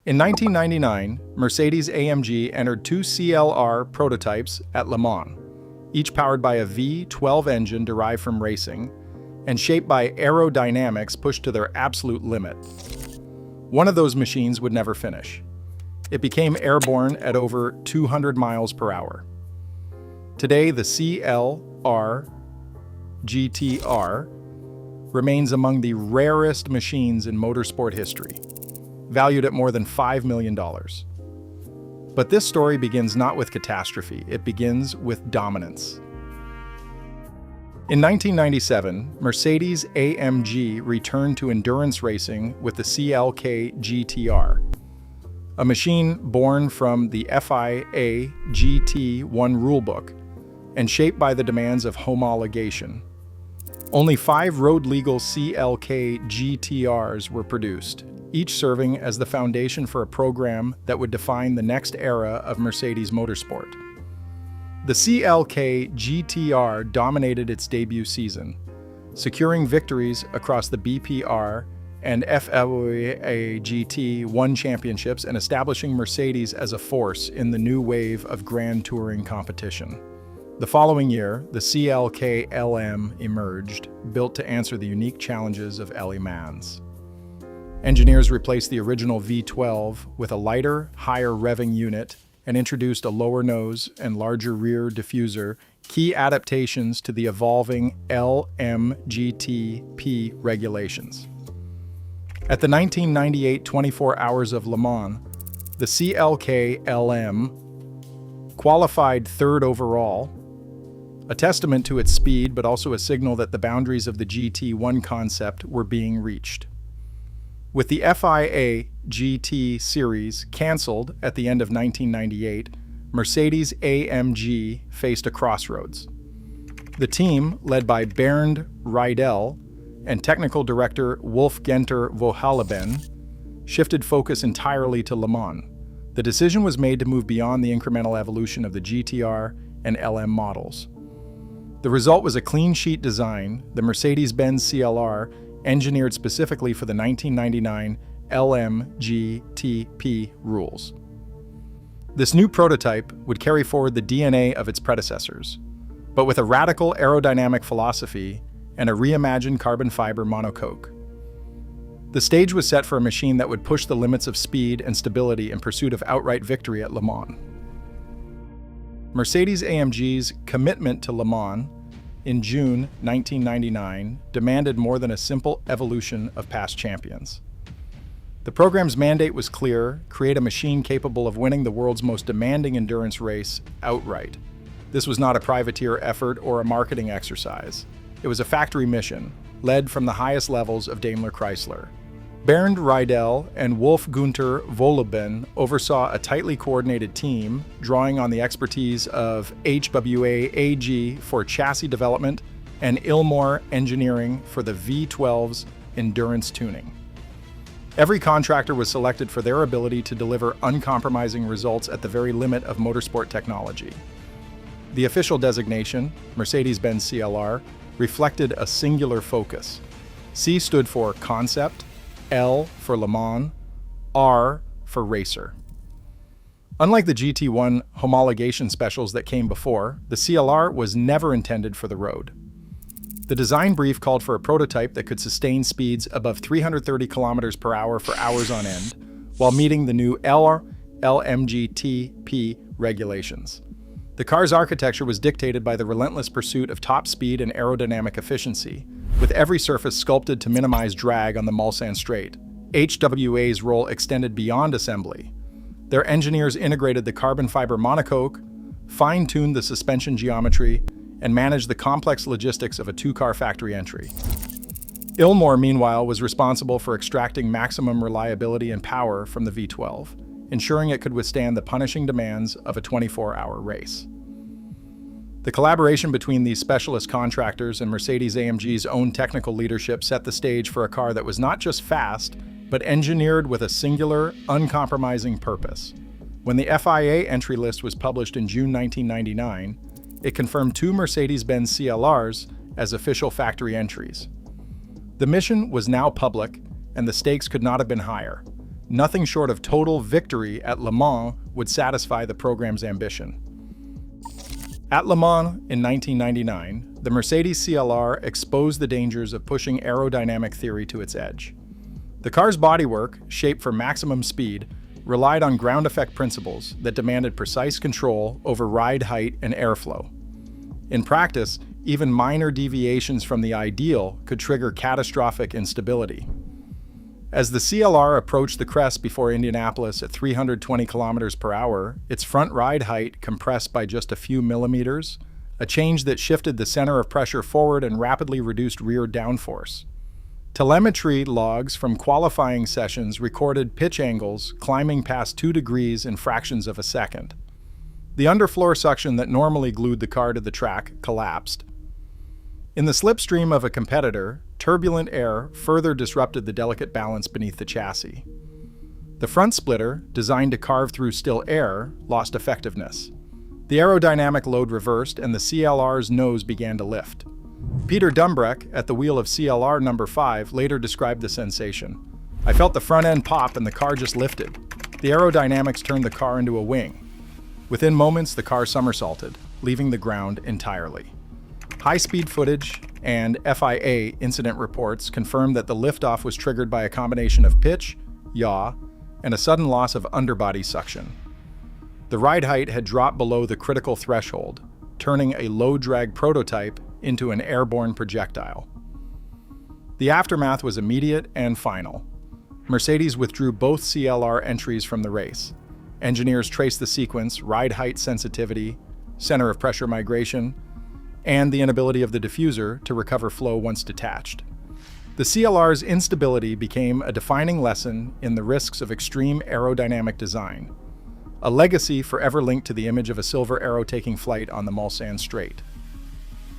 In 1999, Mercedes-AMG entered two CLR prototypes at Le Mans, each powered by a V12 engine derived from racing and shaped by Aerodynamics pushed to their absolute limit. One of those machines would never finish. It became airborne at over 200 miles per hour. Today, the CLR GTR remains among the rarest machines in motorsport history, valued at more than $5 million. But this story begins not with catastrophe, it begins with dominance. In 1997, Mercedes-AMG returned to endurance racing with the CLK GTR, a machine born from the FIA GT1 rulebook and shaped by the demands of homologation. Only 5 road-legal CLK GTRs were produced, each serving as the foundation for a program that would define the next era of Mercedes motorsport. The CLK GTR dominated its debut season, securing victories across the BPR and FIA GT1 championships and establishing Mercedes as a force in the new wave of Grand Touring competition. The following year, the CLK LM emerged, built to answer the unique challenges of Le Mans. Engineers replaced the original V12 with a lighter, higher revving unit and introduced a lower nose and larger rear diffuser, key adaptations to the evolving LMGTP regulations. At the 1998 24 Hours of Le Mans, the CLK LM qualified third overall, a testament to its speed but also a signal that the boundaries of the GT1 concept were being reached. With the FIA GT series cancelled at the end of 1998, Mercedes-AMG faced a crossroads. The team, led by Bernd Riedel and technical director Wolf-Günther Wohlleben, shifted focus entirely to Le Mans. The decision was made to move beyond the incremental evolution of the GTR and LM models. The result was a clean sheet design, the Mercedes-Benz CLR, engineered specifically for the 1999 LMGTP rules. This new prototype would carry forward the DNA of its predecessors, but with a radical aerodynamic philosophy and a reimagined carbon fiber monocoque. The stage was set for a machine that would push the limits of speed and stability in pursuit of outright victory at Le Mans. Mercedes-AMG's commitment to Le Mans in June 1999 demanded more than a simple evolution of past champions. The program's mandate was clear: create a machine capable of winning the world's most demanding endurance race outright. This was not a privateer effort or a marketing exercise. It was a factory mission, led from the highest levels of Daimler Chrysler. Bernd Riedel and Wolf-Günther Wohlleben oversaw a tightly coordinated team, drawing on the expertise of HWA AG for chassis development and Ilmor Engineering for the V12's endurance tuning. Every contractor was selected for their ability to deliver uncompromising results at the very limit of motorsport technology. The official designation, Mercedes-Benz CLR, reflected a singular focus. C stood for concept, L for Le Mans, R for racer. Unlike the GT1 homologation specials that came before, the CLR was never intended for the road. The design brief called for a prototype that could sustain speeds above 330 kilometers per hour for hours on end, while meeting the new LMGTP regulations. The car's architecture was dictated by the relentless pursuit of top speed and aerodynamic efficiency, with every surface sculpted to minimize drag on the Mulsanne Straight. HWA's role extended beyond assembly. Their engineers integrated the carbon fiber monocoque, fine-tuned the suspension geometry, and managed the complex logistics of a two-car factory entry. Ilmor, meanwhile, was responsible for extracting maximum reliability and power from the V12, ensuring it could withstand the punishing demands of a 24-hour race. The collaboration between these specialist contractors and Mercedes-AMG's own technical leadership set the stage for a car that was not just fast, but engineered with a singular, uncompromising purpose. When the FIA entry list was published in June 1999, it confirmed 2 Mercedes-Benz CLRs as official factory entries. The mission was now public, and the stakes could not have been higher: nothing short of total victory at Le Mans would satisfy the program's ambition. At Le Mans in 1999, the Mercedes CLR exposed the dangers of pushing aerodynamic theory to its edge. The car's bodywork, shaped for maximum speed, relied on ground effect principles that demanded precise control over ride height and airflow. In practice, even minor deviations from the ideal could trigger catastrophic instability. As the CLR approached the crest before Indianapolis at 320 km per hour, its front ride height compressed by just a few millimeters, a change that shifted the center of pressure forward and rapidly reduced rear downforce. Telemetry logs from qualifying sessions recorded pitch angles climbing past 2 degrees in fractions of a second. The underfloor suction that normally glued the car to the track collapsed. In the slipstream of a competitor, turbulent air further disrupted the delicate balance beneath the chassis. The front splitter, designed to carve through still air, lost effectiveness. The aerodynamic load reversed and the CLR's nose began to lift. Peter Dumbreck, at the wheel of CLR number 5, later described the sensation. "I felt the front end pop and the car just lifted. The aerodynamics turned the car into a wing. Within moments, the car somersaulted, leaving the ground entirely." High-speed footage and FIA incident reports confirmed that the liftoff was triggered by a combination of pitch, yaw, and a sudden loss of underbody suction. The ride height had dropped below the critical threshold, turning a low-drag prototype into an airborne projectile. The aftermath was immediate and final. Mercedes withdrew both CLR entries from the race. Engineers traced the sequence: ride height sensitivity, center of pressure migration, and the inability of the diffuser to recover flow once detached. The CLR's instability became a defining lesson in the risks of extreme aerodynamic design, a legacy forever linked to the image of a silver arrow taking flight on the Mulsanne Straight.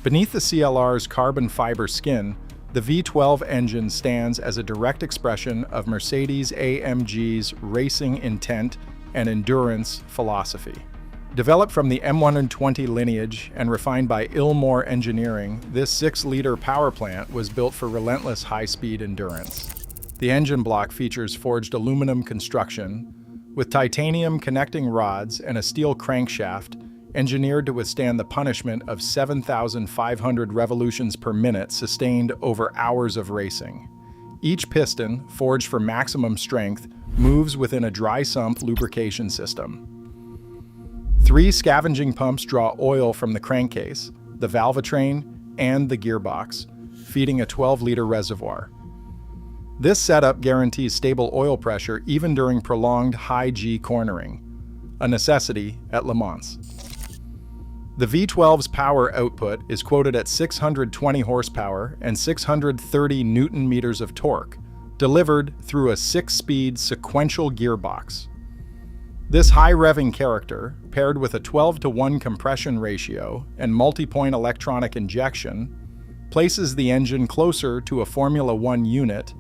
Beneath the CLR's carbon fiber skin, the V12 engine stands as a direct expression of Mercedes-AMG's racing intent and endurance philosophy. Developed from the M120 lineage and refined by Ilmor Engineering, this 6-liter power plant was built for relentless high-speed endurance. The engine block features forged aluminum construction, with titanium connecting rods and a steel crankshaft engineered to withstand the punishment of 7,500 revolutions per minute sustained over hours of racing. Each piston, forged for maximum strength, moves within a dry sump lubrication system. 3 scavenging pumps draw oil from the crankcase, the valvetrain, and the gearbox, feeding a 12-liter reservoir. This setup guarantees stable oil pressure even during prolonged high-G cornering, a necessity at Le Mans. The V12's power output is quoted at 620 horsepower and 630 newton-meters of torque, delivered through a 6-speed sequential gearbox. This high-revving character, paired with a 12-to-1 compression ratio and multi-point electronic injection, places the engine closer to a Formula One unit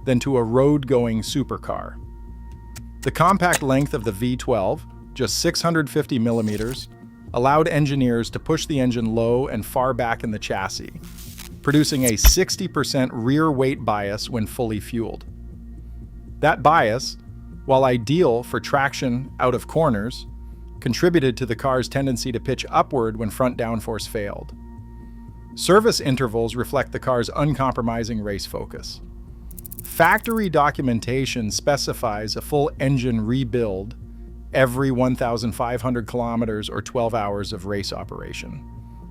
than to a road-going supercar. The compact length of the V12, just 650 millimeters, allowed engineers to push the engine low and far back in the chassis, producing a 60% rear weight bias when fully fueled. That bias, while ideal for traction out of corners, contributed to the car's tendency to pitch upward when front downforce failed. Service intervals reflect the car's uncompromising race focus. Factory documentation specifies a full engine rebuild every 1,500 kilometers or 12 hours of race operation.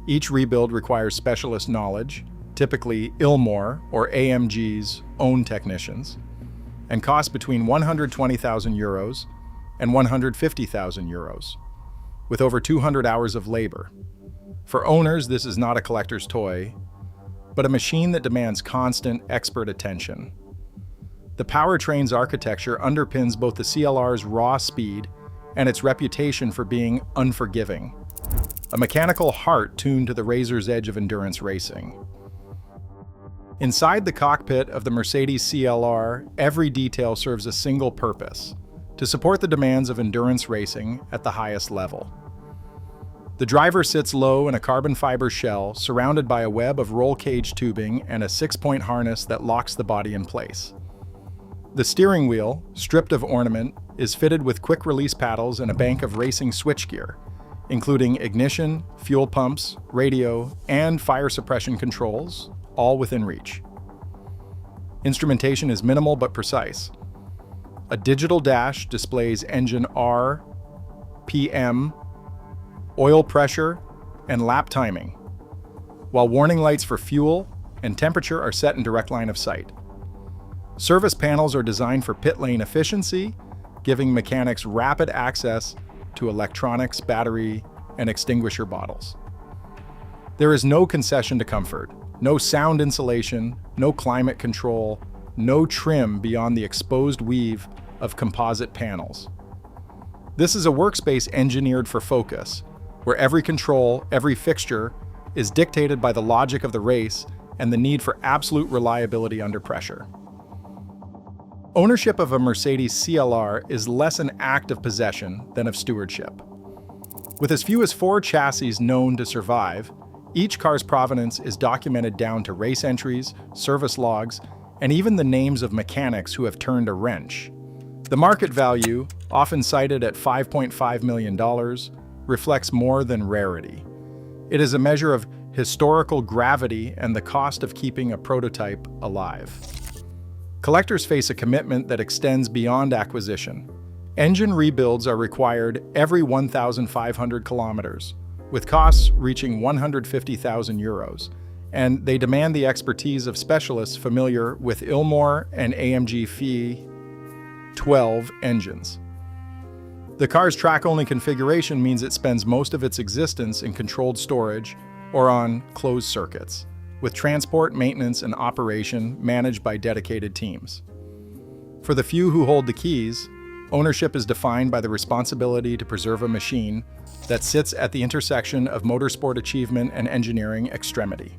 Each rebuild requires specialist knowledge, typically Ilmor or AMG's own technicians, and costs between €120,000 and €150,000, with over 200 hours of labor. For owners, this is not a collector's toy, but a machine that demands constant, expert attention. The powertrain's architecture underpins both the CLR's raw speed and its reputation for being unforgiving, a mechanical heart tuned to the razor's edge of endurance racing. Inside the cockpit of the Mercedes CLR, every detail serves a single purpose: to support the demands of endurance racing at the highest level. The driver sits low in a carbon fiber shell, surrounded by a web of roll cage tubing and a 6-point harness that locks the body in place. The steering wheel, stripped of ornament, is fitted with quick-release paddles and a bank of racing switchgear, including ignition, fuel pumps, radio, and fire suppression controls, all within reach. Instrumentation is minimal but precise. A digital dash displays engine R, PM, oil pressure, and lap timing, while warning lights for fuel and temperature are set in direct line of sight. Service panels are designed for pit lane efficiency, giving mechanics rapid access to electronics, battery, and extinguisher bottles. There is no concession to comfort, no sound insulation, no climate control, no trim beyond the exposed weave of composite panels. This is a workspace engineered for focus, where every control, every fixture, is dictated by the logic of the race and the need for absolute reliability under pressure. Ownership of a Mercedes CLR is less an act of possession than of stewardship. With as few as 4 chassis known to survive, each car's provenance is documented down to race entries, service logs, and even the names of mechanics who have turned a wrench. The market value, often cited at $5.5 million, reflects more than rarity. It is a measure of historical gravity and the cost of keeping a prototype alive. Collectors face a commitment that extends beyond acquisition. Engine rebuilds are required every 1,500 kilometers, with costs reaching 150,000 euros, and they demand the expertise of specialists familiar with Ilmor and AMG FE 12 engines. The car's track-only configuration means it spends most of its existence in controlled storage or on closed circuits, with transport, maintenance, and operation managed by dedicated teams. For the few who hold the keys, ownership is defined by the responsibility to preserve a machine that sits at the intersection of motorsport achievement and engineering extremity.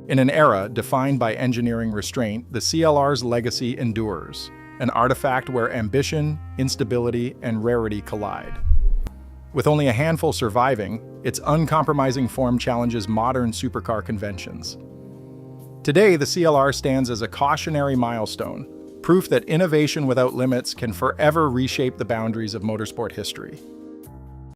In an era defined by engineering restraint, the CLR's legacy endures, an artifact where ambition, instability, and rarity collide. With only a handful surviving, its uncompromising form challenges modern supercar conventions. Today, the CLR stands as a cautionary milestone, proof that innovation without limits can forever reshape the boundaries of motorsport history.